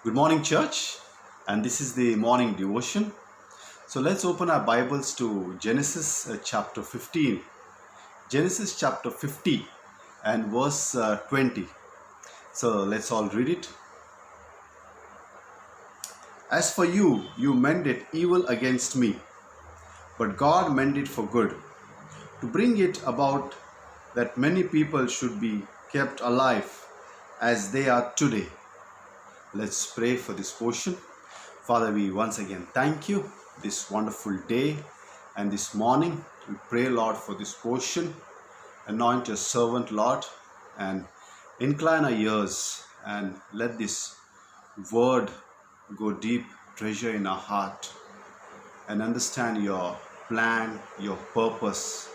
Good morning, church, and this is the morning devotion. So let's open our Bibles to Genesis chapter 15, Genesis chapter 50, and verse 20. So let's all read it. As for you, you meant it evil against me, but God meant it for good, to bring it about that many people should be kept alive as they are today. Let's pray for this portion. Father, we once again thank you this wonderful day and this morning. We pray, Lord, for this portion. Anoint your servant, Lord, and incline our ears and let this word go deep, treasure in our heart, and understand your plan, your purpose,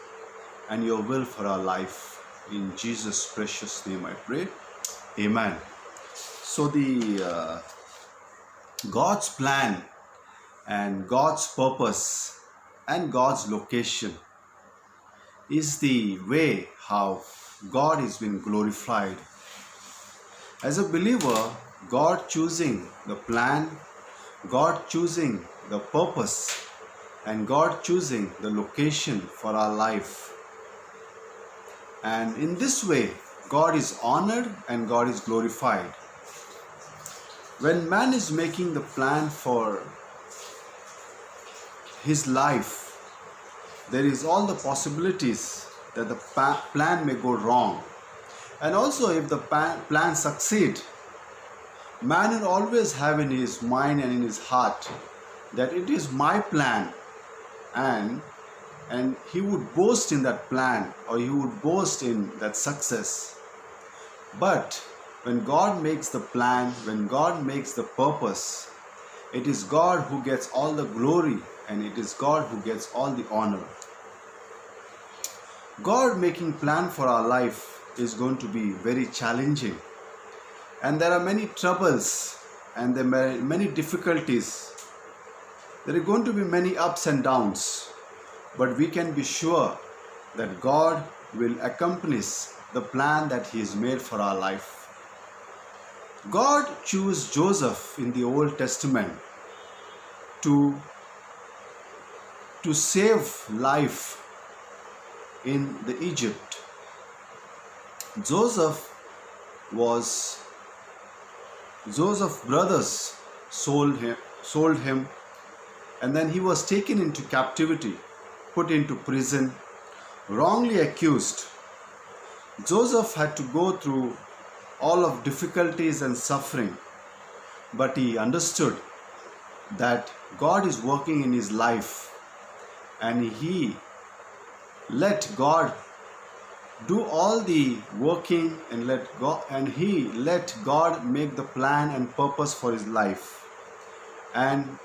and your will for our life. In Jesus' precious name I pray. Amen. So the God's plan and God's purpose and God's location is the way how God has been glorified. As a believer, God choosing the plan, God choosing the purpose, and God choosing the location for our life. And in this way, God is honored and God is glorified. When man is making the plan for his life, there is all the possibilities that the plan may go wrong. And also if the plan succeed, man will always have in his mind and in his heart that it is my plan, and he would boast in that plan, or he would boast in that success. But when God makes the plan, when God makes the purpose, it is God who gets all the glory and it is God who gets all the honor. God making plan for our life is going to be very challenging, and there are many troubles and there are many difficulties. There are going to be many ups and downs, but we can be sure that God will accomplish the plan that He has made for our life. God chose Joseph in the Old Testament to save life in the Egypt. Joseph's brothers sold him, and then he was taken into captivity, put into prison, wrongly accused. Joseph had to go through all of difficulties and suffering, but he understood that God is working in his life, and he let God do all the working and he let God make the plan and purpose for his life, and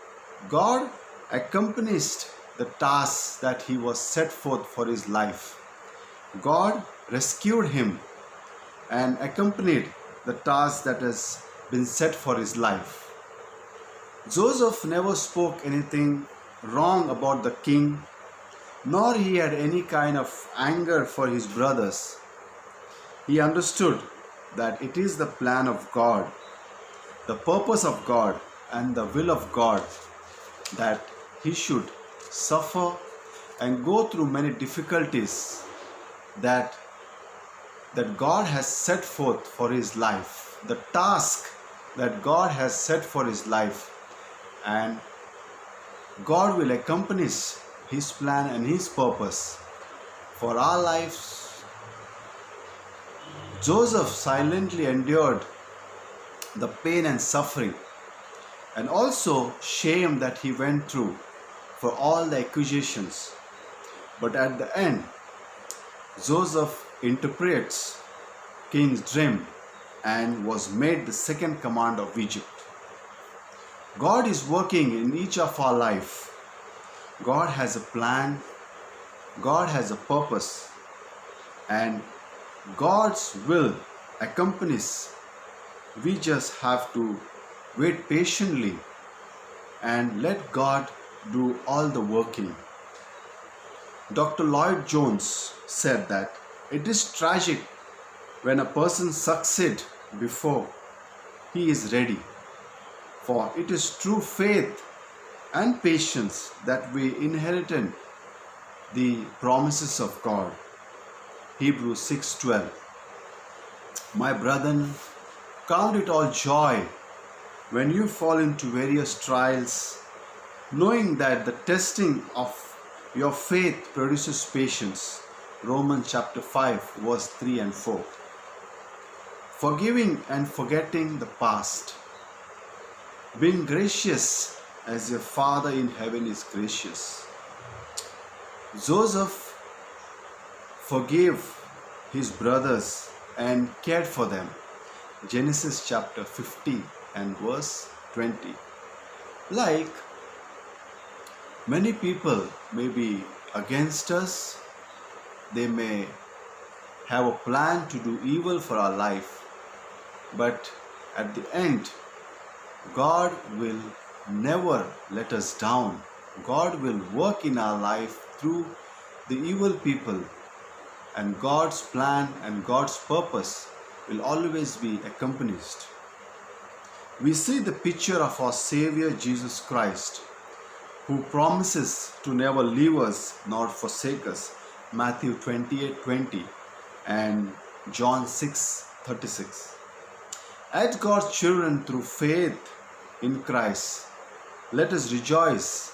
God accomplished the task that he was set forth for his life. God rescued him and accompanied the task that has been set for his life. Joseph never spoke anything wrong about the king, nor he had any kind of anger for his brothers. He understood that it is the plan of God, the purpose of God, and the will of God that he should suffer and go through many difficulties that God has set forth for his life, the task that God has set for his life, and God will accomplish his plan and his purpose for our lives. Joseph silently endured the pain and suffering and also shame that he went through for all the accusations. But at the end, Joseph interprets king's dream and was made the second commander of Egypt. God is working in each of our life. God has a plan, God has a purpose, and God's will accompanies. We just have to wait patiently and let God do all the working. Dr. Lloyd Jones said that it is tragic when a person succeeds before he is ready. For it is through faith and patience that we inherit the promises of God. Hebrews 6:12. My brethren, count it all joy when you fall into various trials, knowing that the testing of your faith produces patience. Romans chapter 5 verse 3 and 4. Forgiving and forgetting the past, being gracious as your Father in heaven is gracious. Joseph forgave his brothers and cared for them. Genesis chapter 50 and verse 20. Like many people may be against us, they may have a plan to do evil for our life, but at the end, God will never let us down. God will work in our life through the evil people, and God's plan and God's purpose will always be accomplished. We see the picture of our Savior Jesus Christ, who promises to never leave us nor forsake us. Matthew 28:20 and John 6:36. As God's children through faith in Christ, let us rejoice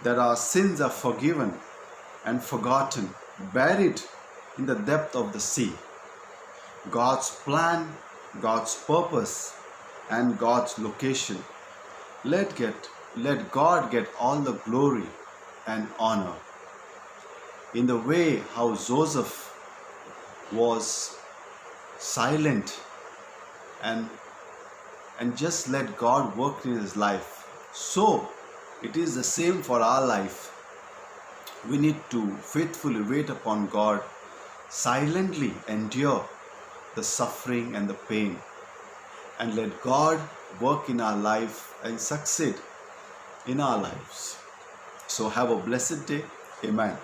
that our sins are forgiven and forgotten, buried in the depth of the sea. God's plan, God's purpose, and God's location. Let God get all the glory and honor. In the way how Joseph was silent and just let God work in his life, so it is the same for our life. We need to faithfully wait upon God, silently endure the suffering and the pain, and let God work in our life and succeed in our lives. So have a blessed day. Amen.